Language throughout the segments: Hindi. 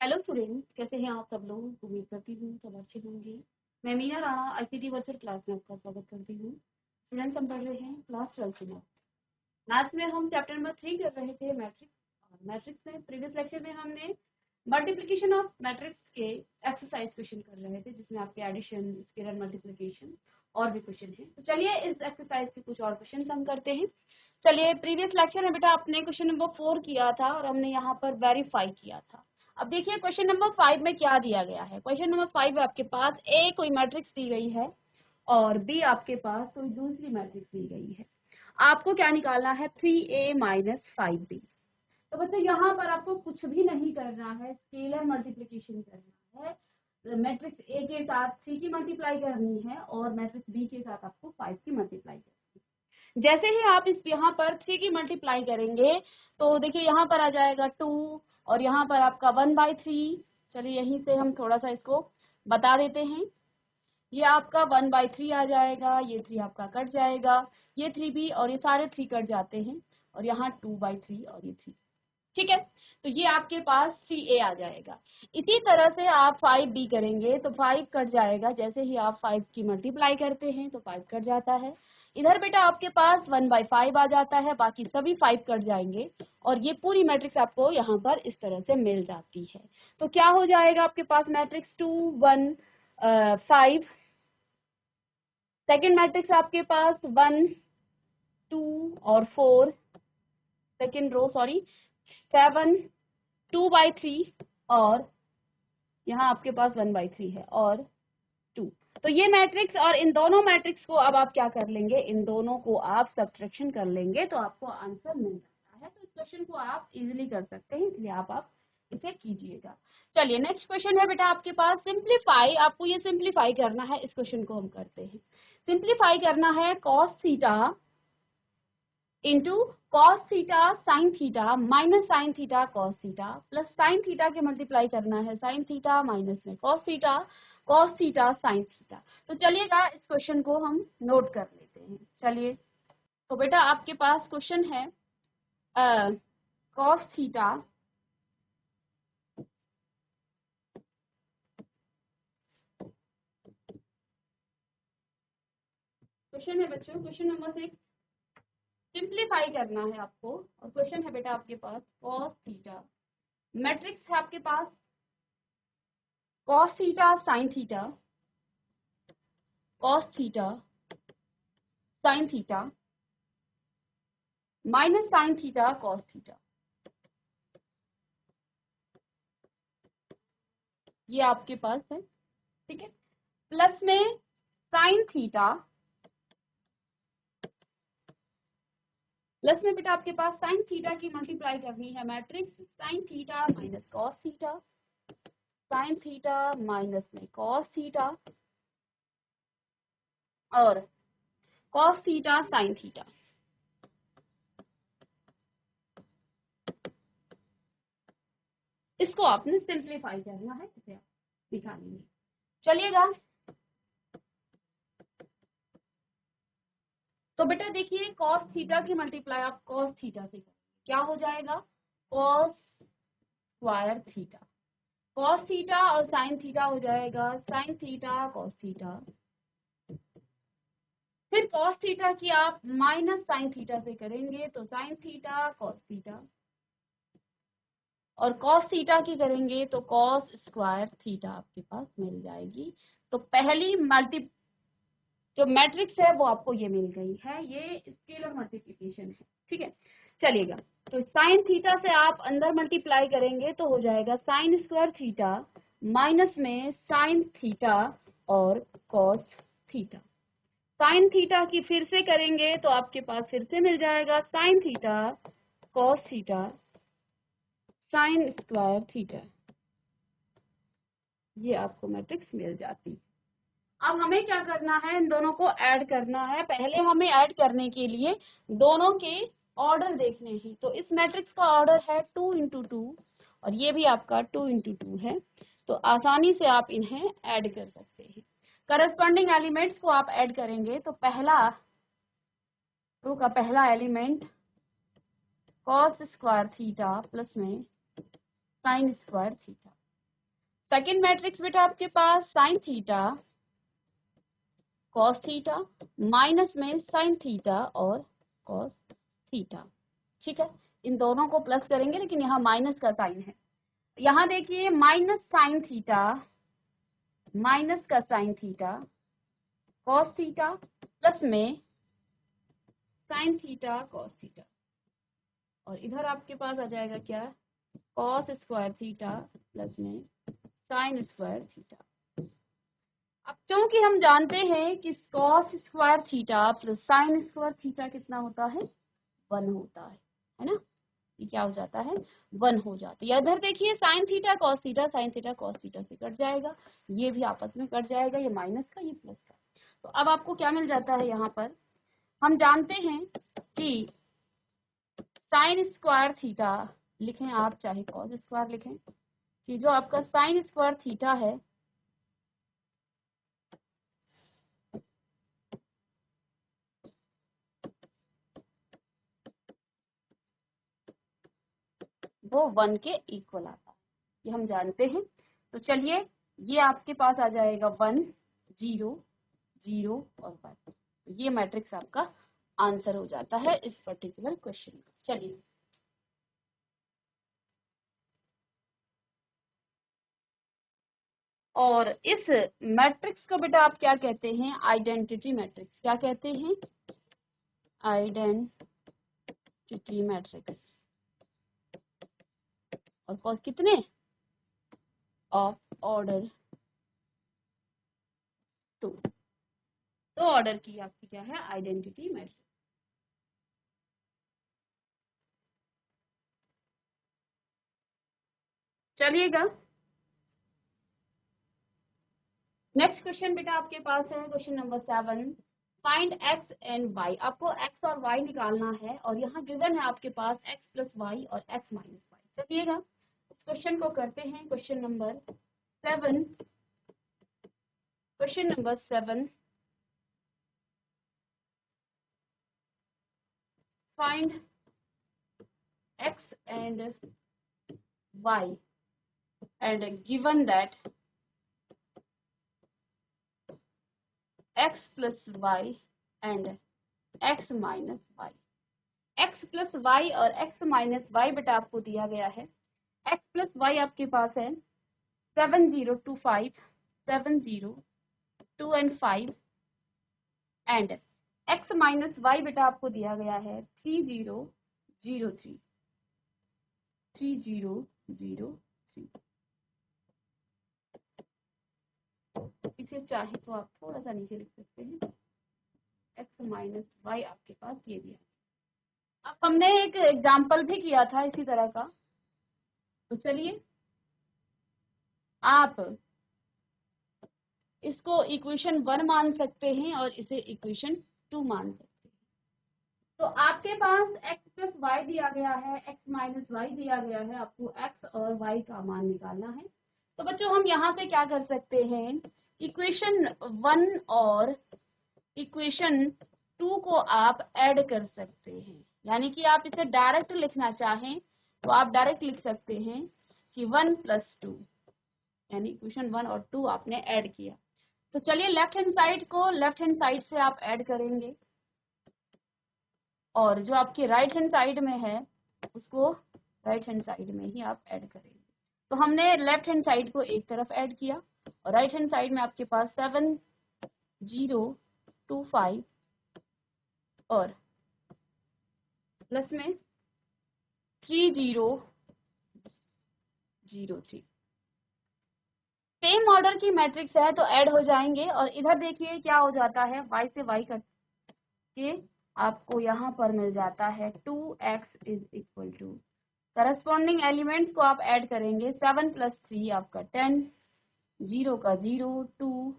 हेलो स्टूडेंट्स, कैसे हैं आप सब लोग। उम्मीद करती हूँ सब अच्छे होंगे। मैं Meena Rana ICT virtual class में आपका स्वागत करती हूँ। स्टूडेंट्स, हम पढ़ रहे हैं क्लास 12 में। मैथ्स में हम चैप्टर नंबर 3 कर रहे थे, मैट्रिक्स। मैट्रिक्स में प्रीवियस लेक्चर में हमने मल्टीप्लिकेशन ऑफ मैट्रिक्स के एक्सरसाइज क्वेश्चन कर रहे थे, जिसमें आपके एडिशन, स्केलर मल्टीप्लिकेशन और भी क्वेश्चन हैं। तो चलिए इस एक्सरसाइज के कुछ और क्वेश्चन हम करते हैं। चलिए, प्रीवियस लेक्चर में बेटा आपने क्वेश्चन नंबर 4 किया था और हमने यहाँ पर वेरीफाई किया था। अब देखिए क्वेश्चन नंबर 5 में क्या दिया गया है। क्वेश्चन नंबर 5 में आपके पास ए कोई मैट्रिक्स दी गई है और बी आपके पास कोई दूसरी मैट्रिक्स दी गई है। आपको क्या निकालना है, 3a माइनस 5b। तो बच्चों यहाँ पर आपको कुछ भी नहीं करना है, स्केलर मल्टीप्लिकेशन करना है। मैट्रिक्स ए के साथ 3 की मल्टीप्लाई करनी है और मैट्रिक्स बी के साथ आपको 5 की मल्टीप्लाई करनी है। जैसे ही आप इस यहाँ पर 3 की मल्टीप्लाई करेंगे तो देखिए यहाँ पर आ जाएगा 2 और यहाँ पर आपका 1/3। चलिए यहीं से हम थोड़ा सा इसको बता देते हैं। ये आपका 1/3 आ जाएगा, ये 3 आपका कट जाएगा, ये 3 भी और ये सारे 3 कट जाते हैं और यहाँ 2/3 और ये 3। ठीक है, तो ये आपके पास 3a आ जाएगा। इसी तरह से आप 5b करेंगे तो 5 कट जाएगा, जैसे ही आप 5 की मल्टीप्लाई करते हैं तो 5 कट जाता है। इधर बेटा आपके पास 1/5 आ जाता है, बाकी सभी 5 कट जाएंगे और ये पूरी मैट्रिक्स आपको यहाँ पर इस तरह से मिल जाती है। तो क्या हो जाएगा आपके पास मैट्रिक्स 2 1 5। सेकेंड मैट्रिक्स आपके पास 1 2 और 4। सेकेंड रो सॉरी 7 2/3 और यहाँ आपके पास 1/3 है और 2। तो ये मैट्रिक्स और इन दोनों मैट्रिक्स को अब आप क्या कर लेंगे, इन दोनों को आप सब्ट्रैक्शन कर लेंगे तो आपको आंसर मिल जाता है। तो इस क्वेश्चन को आप इजीली कर सकते हैं, इसलिए आप इसे कीजिएगा। चलिए नेक्स्ट क्वेश्चन है बेटा आपके पास सिंप्लीफाई। आपको ये सिंप्लीफाई करना है, इस क्वेश्चन को हम करते हैं। सिंप्लीफाई करना है cos theta into cos theta sine theta minus sine theta cos theta plus sine theta के मल्टीप्लाई करना है साइन थीटा माइनस में कॉस थीटा साइन थीटा। तो चलिएगा इस क्वेश्चन को हम नोट कर लेते हैं। चलिए, तो बेटा आपके पास क्वेश्चन है कॉस थीटा क्वेश्चन है बच्चों, क्वेश्चन नंबर 6। सिंप्लीफाई करना है आपको और क्वेश्चन है बेटा आपके पास कॉस थीटा, मैट्रिक्स है आपके पास cos theta sine theta cos theta sine theta minus sine theta cos theta. ये आपके पास है, ठीक है। प्लस में साइन थीटा, प्लस में बेटा आपके पास साइन थीटा की मल्टीप्लाई करनी है matrix sign theta minus cos theta, sine theta minus में कॉस थीटा और कॉस थीटा साइन थीटा। इसको आपने सिंप्लीफाई करना है, इसे आप दिखा लेंगे। चलिएगा, तो बेटा देखिए कॉस थीटा की मल्टीप्लाई आप कॉस थीटा से करेंगे, क्या हो जाएगा cos square theta. Cos theta और साइन थीटा हो जाएगा साइन थीटा कॉस थीटा। फिर कॉस थीटा की आप माइनस साइन थीटा से करेंगे तो साइन थीटा कॉस थीटा और कॉस थीटा की करेंगे तो कॉस स्क्वायर थीटा आपके पास मिल जाएगी। तो पहली जो मैट्रिक्स है वो आपको ये मिल गई है, ये स्केलर मल्टीप्लिकेशन है, ठीक है। चलिएगा, तो साइन थीटा से आप अंदर मल्टीप्लाई करेंगे तो हो जाएगा साइन स्क्वायर थीटा माइनस में साइन थीटा और कॉस थीटा। साइन थीटा की फिर से करेंगे तो आपके पास फिर से मिल जाएगा sign theta cos theta sign square theta. ये आपको मैट्रिक्स मिल जाती। अब हमें क्या करना है, इन दोनों को ऐड करना है। पहले हमें ऐड करने के लिए दोनों के ऑर्डर देखने हैं। तो इस मैट्रिक्स का ऑर्डर है 2 × 2 और ये भी आपका 2 × 2 है, तो आसानी से आप इन्हें ऐड कर सकते हैं। करस्पॉन्डिंग एलिमेंट्स को आप ऐड करेंगे तो पहला रो का पहला element cos square theta plus में sine square theta. Second matrix बेटा आपके पास sine theta cos theta, minus में साइन थीटा और कॉस थीटा। ठीक है, इन दोनों को प्लस करेंगे लेकिन यहाँ माइनस का साइन है। यहाँ देखिए माइनस का sign theta cos theta plus में साइन थीटा कॉस थीटा, और इधर आपके पास आ जाएगा क्या, कॉस स्क्वायर थीटा प्लस में साइन स्क्वायर थीटा। अब क्योंकि हम जानते हैं कि cos square theta plus sign square theta कितना होता है, 1 होता है ना। ये क्या हो जाता है, 1 हो जाता है। इधर देखिए साइन थीटा कॉस थीटा से कट जाएगा, ये भी आपस में कट जाएगा, ये माइनस का ये प्लस का। तो अब आपको क्या मिल जाता है, यहाँ पर हम जानते हैं कि साइन स्क्वायर थीटा लिखें आप चाहे कॉस स्क्वायर लिखें, कि जो आपका साइन स्क्वायर थीटा है वो 1 के इक्वल आता है, ये हम जानते हैं। तो चलिए ये आपके पास आ जाएगा 1 0 0 और 1, ये मैट्रिक्स आपका आंसर हो जाता है इस पर्टिकुलर क्वेश्चन का। चलिए और इस मैट्रिक्स को बेटा आप क्या कहते हैं, आइडेंटिटी मैट्रिक्स। क्या कहते हैं, आइडेंटिटी मैट्रिक्स। और कितने, ऑफ ऑर्डर 2। तो ऑर्डर की आपकी क्या है, आइडेंटिटी मैट्रिक्स। चलिएगा नेक्स्ट क्वेश्चन बेटा आपके पास है question number 7, find x and y। आपको x और y निकालना है और यहाँ गिवन है आपके पास x प्लस वाई और x माइनस वाई। चलिएगा इस क्वेश्चन को करते हैं। Question number 7 find x and y and given that x plus y and x minus y। x plus y और x minus y बेटा आपको दिया गया है। x plus y आपके पास है 7 0 2 5 7 0 2 and 5 and x minus y बेटा आपको दिया गया है 3 0 0 3 3 0 0 3। इसे चाहे तो आप थोड़ा सा नीचे लिख सकते हैं, x माइनस वाई आपके पास ये दिया। अब हमने एक एग्जाम्पल भी किया था इसी तरह का, तो चलिए आप इसको इक्वेशन 1 मान सकते हैं और इसे इक्वेशन 2 मान सकते हैं। तो आपके पास x प्लस वाई दिया गया है, x माइनस वाई दिया गया है, आपको x और y का मान निकालना है। तो बच्चों हम यहाँ से क्या कर सकते हैं, इक्वेशन 1 और इक्वेशन 2 को आप ऐड कर सकते हैं। यानी कि आप इसे डायरेक्ट लिखना चाहें तो आप डायरेक्ट लिख सकते हैं कि 1 प्लस 2, यानी इक्वेशन 1 और 2 आपने ऐड किया। तो चलिए लेफ्ट हैंड साइड को लेफ्ट हैंड साइड से आप ऐड करेंगे और जो आपके राइट हैंड साइड में है उसको राइट हैंड साइड में ही आप ऐड करेंगे। तो हमने लेफ्ट हैंड साइड को एक तरफ ऐड किया और राइट हैंड साइड में आपके पास 7 0 2 5 और प्लस में 3 0 0 3। सेम ऑर्डर की मैट्रिक्स है तो ऐड हो जाएंगे और इधर देखिए क्या हो जाता है, y से y करके आपको यहाँ पर मिल जाता है 2x is equal to, corresponding elements को आप ऐड करेंगे, 7 प्लस 3 आपका 10, 0 का 0 2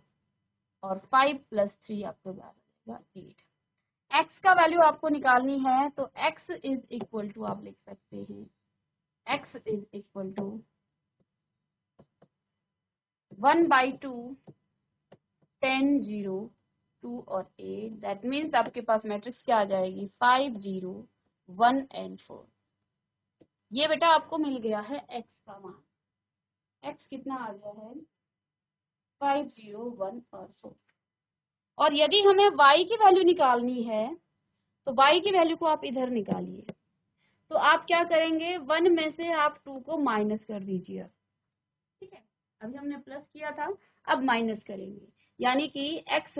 और 5 प्लस 3 आपको बराबर 8। x का वैल्यू आपको निकालनी है तो x इज इक्वल टू आप लिख सकते हैं, x इज इक्वल टू 1/2 10 0 2 और 8। दैट मीन्स आपके पास मैट्रिक्स क्या आ जाएगी, 5 0 1 and 4। ये बेटा आपको मिल गया है x का मान। x कितना आ गया है 5 0 1 और 4। और यदि हमें y की वैल्यू निकालनी है तो y की वैल्यू को आप इधर निकालिए। तो आप क्या करेंगे 1 में से आप 2 को माइनस कर दीजिए। ठीक है, अभी हमने प्लस किया था, अब माइनस करेंगे, यानी कि x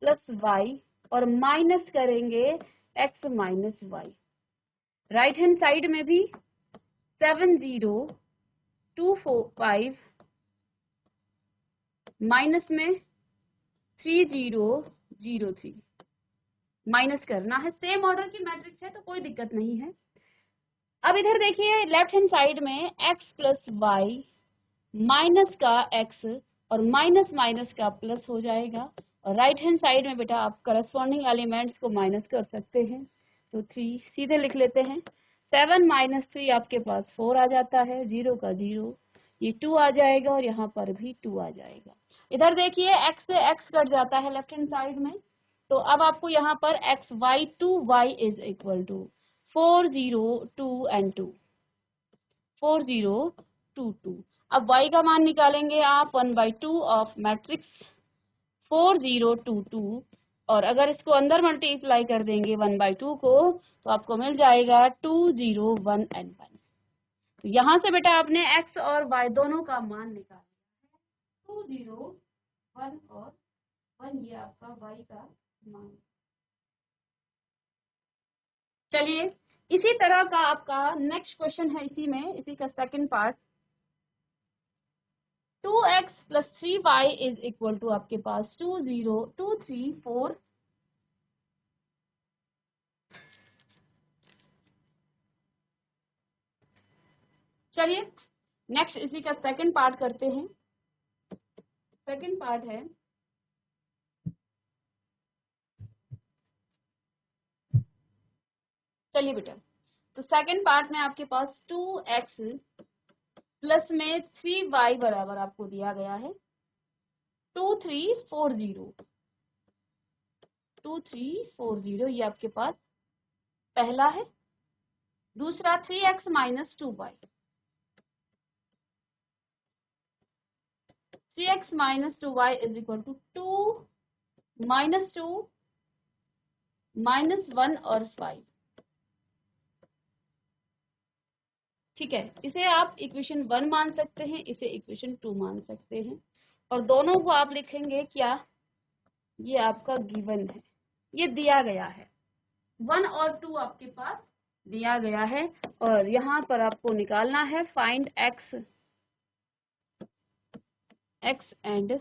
प्लस y और माइनस करेंगे x minus y। Right hand side में भी 7 0 2 4 5 माइनस में 3 0 0 3 माइनस करना है। सेम ऑर्डर की मैट्रिक्स है तो कोई दिक्कत नहीं है। अब इधर देखिए लेफ्ट हैंड साइड में x प्लस वाई माइनस का x और माइनस माइनस का प्लस हो जाएगा, और राइट हैंड साइड में बेटा आप करस्पॉन्डिंग एलिमेंट्स को माइनस कर सकते हैं। तो 3 सीधे लिख लेते हैं। 7 माइनस 3 आपके पास 4 आ जाता है, 0 का 0, ये 2 आ जाएगा और यहाँ पर भी 2 आ जाएगा। इधर देखिए x से x कट जाता है लेफ्ट हैंड साइड में, तो अब आपको यहाँ पर x y 2y is equal to 4 0 2 and 2 4 0 2 2। अब y का मान निकालेंगे आप 1/2 ऑफ मैट्रिक्स 4 0 2 2, और अगर इसको अंदर मल्टीप्लाई कर देंगे 1/2 को तो आपको मिल जाएगा 2 0 1 एंड 1। तो यहाँ से बेटा आपने x और y दोनों का मान निकाला, 2 0 1 और 1, ये आपका y का मान। चलिए इसी तरह का आपका नेक्स्ट क्वेश्चन है, इसी में इसी का second part. 2x plus 3y is equal to आपके पास 2 0 2 3 4। चलिए नेक्स्ट इसी का सेकंड पार्ट करते हैं। सेकंड पार्ट है चलिए बेटा, तो सेकंड पार्ट में आपके पास 2x प्लस में 3y बराबर आपको दिया गया है 2 3 4 0 2 3 4 0, ये आपके पास पहला है। दूसरा 3x minus 2y 3x minus 2y is equal to 2 minus 2 minus 1 और 5। ठीक है, इसे आप इक्वेशन 1 मान सकते हैं, इसे इक्वेशन 2 मान सकते हैं, और दोनों को आप लिखेंगे क्या, ये आपका गिवन है, ये दिया गया है 1 और 2 आपके पास दिया गया है, और यहाँ पर आपको निकालना है find x and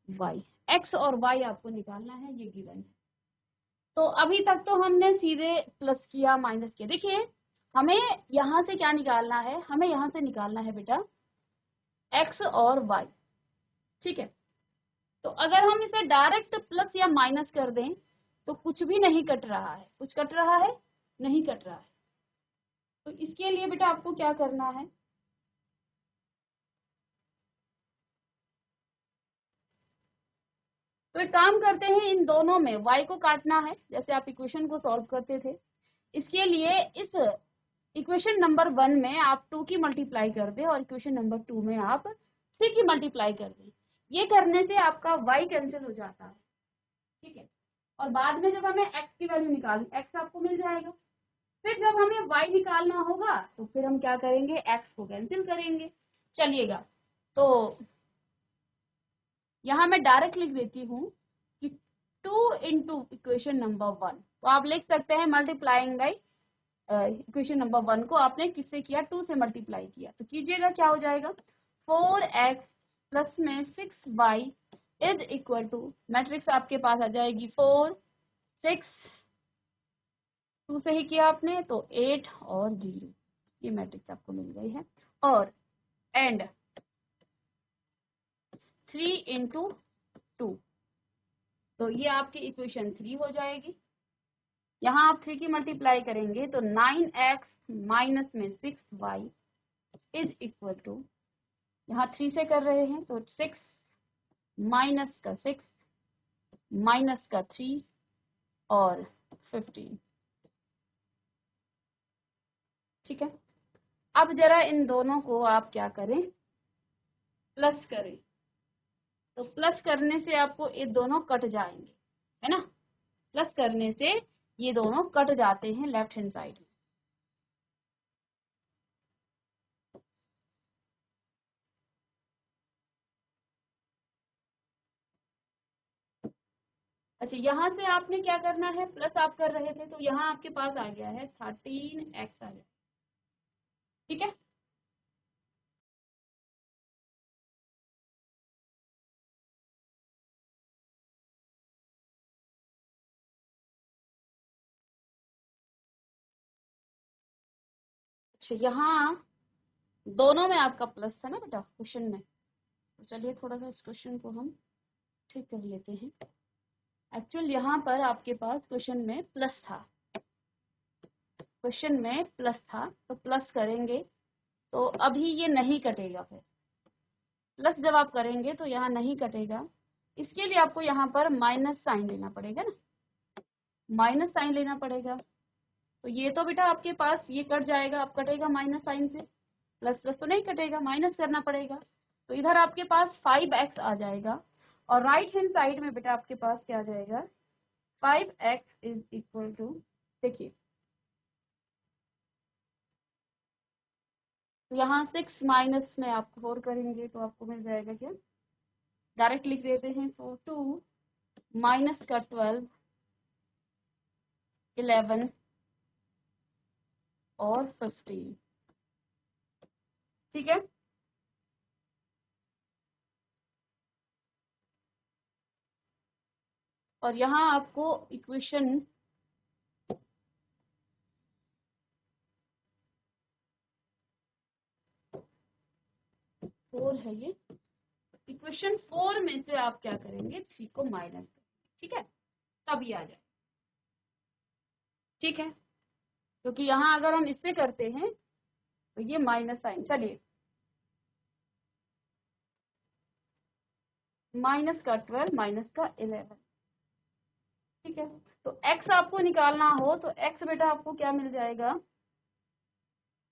y। x और y आपको निकालना है, ये गिवन है। तो अभी तक तो हमने सीधे प्लस किया माइनस किया। देखिए हमें यहाँ से क्या निकालना है, हमें यहाँ से निकालना है बेटा x और y। ठीक है, तो अगर हम इसे डायरेक्ट प्लस या माइनस कर दें तो कुछ भी नहीं कट रहा है, कुछ कट रहा है नहीं कट रहा है। तो इसके लिए बेटा आपको क्या करना है, तो एक काम करते हैं, इन दोनों में y को काटना है जैसे आप इक्वेशन को सॉल्व करते थे। इसके लिए इस इक्वेशन नंबर 1 में आप 2 की मल्टीप्लाई कर दें और इक्वेशन नंबर 2 में आप 3 की मल्टीप्लाई कर दें। ये करने से आपका y कैंसिल हो जाता है। ठीक है, और बाद में जब हमें x की वैल्यू निकालनी, x आपको मिल जाएगा। फिर जब हमें y निकालना होगा तो फिर हम क्या करेंगे, x को कैंसिल करेंगे। चलिएगा, तो यहाँ मैं डायरेक्ट लिख देती हूँ कि 2 इंटू इक्वेशन नंबर 1, तो आप लिख सकते हैं मल्टीप्लाइंग बाई इक्वेशन नंबर 1 को आपने किससे किया, 2 से मल्टीप्लाई किया, तो कीजिएगा क्या हो जाएगा 4x प्लस में 6y is equal to, matrix आपके पास आ जाएगी 4 6 2 से ही किया आपने तो 8 और 0, ये मैट्रिक्स आपको मिल गई है। और एंड 3 इंटू 2, तो ये आपकी इक्वेशन 3 हो जाएगी। यहाँ आप 3 की मल्टीप्लाई करेंगे तो 9x माइनस में 6y इज इक्वल टू, यहाँ 3 से कर रहे हैं तो 6 माइनस का 6 माइनस का 3 और 15। ठीक है, अब जरा इन दोनों को आप क्या करें, प्लस करें। तो प्लस करने से आपको ये दोनों कट जाएंगे, है ना। प्लस करने से ये दोनों कट जाते हैं लेफ्ट हैंड साइड में। अच्छा, यहाँ से आपने क्या करना है, प्लस आप कर रहे थे तो यहाँ आपके पास आ गया है 13x आ गया, ठीक है। अच्छा, यहाँ दोनों में आपका प्लस था ना बेटा क्वेश्चन में, तो चलिए थोड़ा सा इस क्वेश्चन को हम ठीक कर लेते हैं। एक्चुअल यहाँ पर आपके पास क्वेश्चन में प्लस था, क्वेश्चन में प्लस था, तो प्लस करेंगे तो अभी ये नहीं कटेगा। फिर प्लस जब आप करेंगे तो यहाँ नहीं कटेगा, इसके लिए आपको यहाँ पर माइनस साइन लेना पड़ेगा ना, माइनस साइन लेना पड़ेगा। तो ये तो बेटा आपके पास ये कट जाएगा, अब कटेगा माइनस साइन से, प्लस प्लस तो नहीं कटेगा, माइनस करना पड़ेगा। तो इधर आपके पास 5x आ जाएगा और राइट हैंड साइड में बेटा आपके पास क्या आ जाएगा, 5x इज इक्वल टू, देखिए तो यहाँ 6 माइनस में आप 4 करेंगे तो आपको मिल जाएगा क्या, डायरेक्ट लिख देते हैं। तो 2 माइनस का 12, 11 और 15, ठीक है। और यहाँ आपको इक्वेशन 4 है ये, इक्वेशन 4 में से आप क्या करेंगे, 3 को माइनस करेंगे, ठीक है, तब ये आ जाए, ठीक है। क्योंकि यहाँ अगर हम इससे करते हैं तो ये माइनस साइन, चलिए माइनस का 12 माइनस का 11, ठीक है। तो x आपको निकालना हो तो x बेटा आपको क्या मिल जाएगा,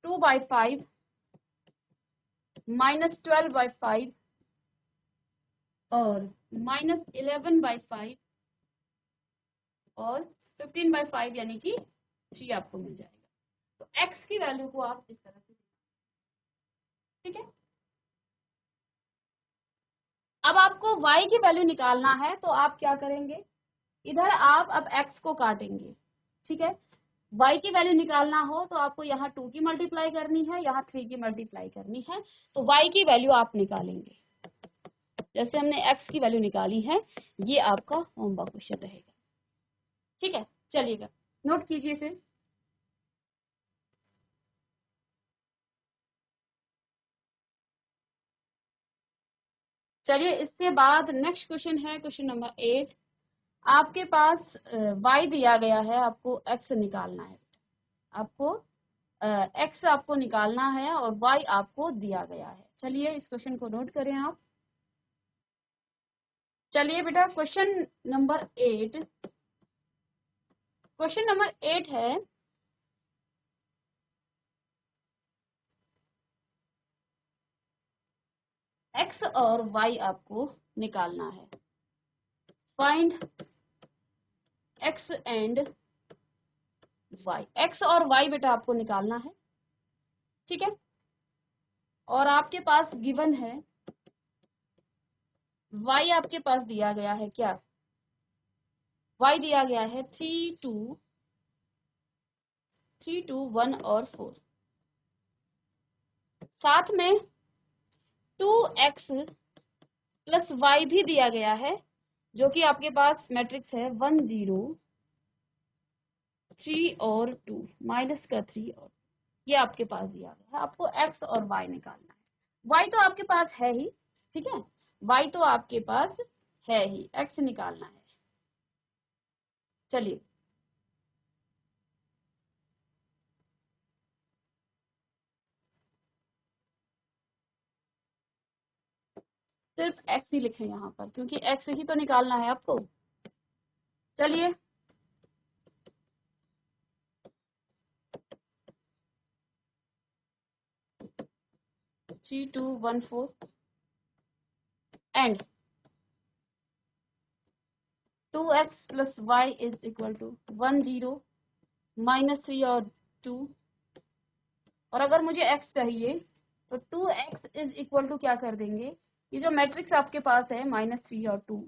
2/5 माइनस 12/5 और माइनस 11/5 और 15/5 यानी कि 3 आपको मिल जाएगा। तो x की वैल्यू को आप इस तरह से, ठीक है। अब आपको y की वैल्यू निकालना है तो आप क्या करेंगे, इधर आप अब x को काटेंगे, ठीक है। y की वैल्यू निकालना हो तो आपको यहाँ 2 की मल्टीप्लाई करनी है, यहाँ 3 की मल्टीप्लाई करनी है, तो y की वैल्यू आप निकालेंगे जैसे हमने x की वैल्यू निकाली है। ये आपका होमवर्क क्वेश्चन रहेगा, ठीक है। चलिएगा नोट कीजिए इसे। चलिए इसके बाद नेक्स्ट क्वेश्चन है क्वेश्चन नंबर 8। आपके पास y दिया गया है, आपको x निकालना है, आपको x आपको निकालना है और y आपको दिया गया है। चलिए इस क्वेश्चन को नोट करें आप। चलिए बेटा क्वेश्चन नंबर 8, क्वेश्चन नंबर 8 है, x और y आपको निकालना है। Find x and y, x और y बेटा आपको निकालना है, ठीक है। और आपके पास गिवन है y आपके पास दिया गया है क्या, y दिया गया है 3 2 1 और 4, साथ में 2x प्लस y भी दिया गया है जो कि आपके पास मैट्रिक्स है 1 0 3 और 2 माइनस का 3 और ये आपके पास दिया गया है। आपको x और y निकालना है। y तो आपके पास है ही, ठीक है, y तो आपके पास है ही, x निकालना है। चलिए सिर्फ x ही लिखें यहाँ पर क्योंकि x ही तो निकालना है आपको। चलिए 3214 and 2x plus y is equal to 1 0 minus 3 और 2, और अगर मुझे x चाहिए तो 2x इज इक्वल टू क्या कर देंगे, ये जो मैट्रिक्स आपके पास है -3 और 2,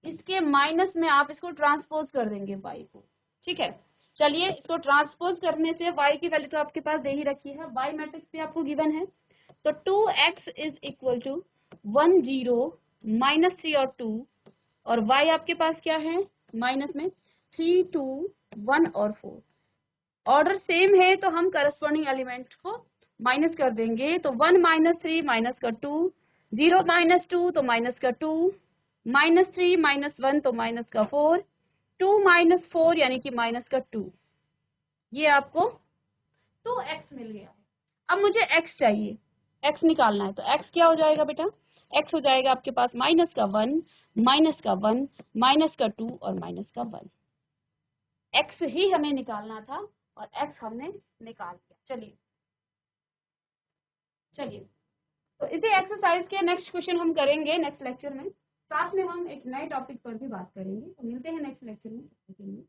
इसके माइनस में आप इसको ट्रांसपोज कर देंगे y को। ठीक है, चलिए इसको ट्रांसपोज करने से y की वैल्यू तो आपके पास दे ही रखी है, y मैट्रिक्स भी आपको गिवन है, तो 2x इज इक्वल टू 1 0 -3 और 2, और y आपके पास क्या है माइनस में 3 2 1 और 4। ऑर्डर सेम है तो हम करस्पॉन्डिंग एलिमेंट को माइनस कर देंगे, तो 1 - 3 माइनस का 2, 0 - 2 तो माइनस का 2, -3 - 1 तो माइनस का 4, 2 - 4 यानी कि माइनस का 2। ये आपको 2x मिल गया है। अब मुझे x चाहिए, x निकालना है, तो x क्या हो जाएगा बेटा, x हो जाएगा आपके पास -1 -1 -2 और -1। x ही हमें निकालना था और x हमने निकाल दिया। चलिए तो इसी एक्सरसाइज के नेक्स्ट क्वेश्चन हम करेंगे नेक्स्ट लेक्चर में, साथ में हम एक नए टॉपिक पर भी बात करेंगे। तो मिलते हैं नेक्स्ट लेक्चर में।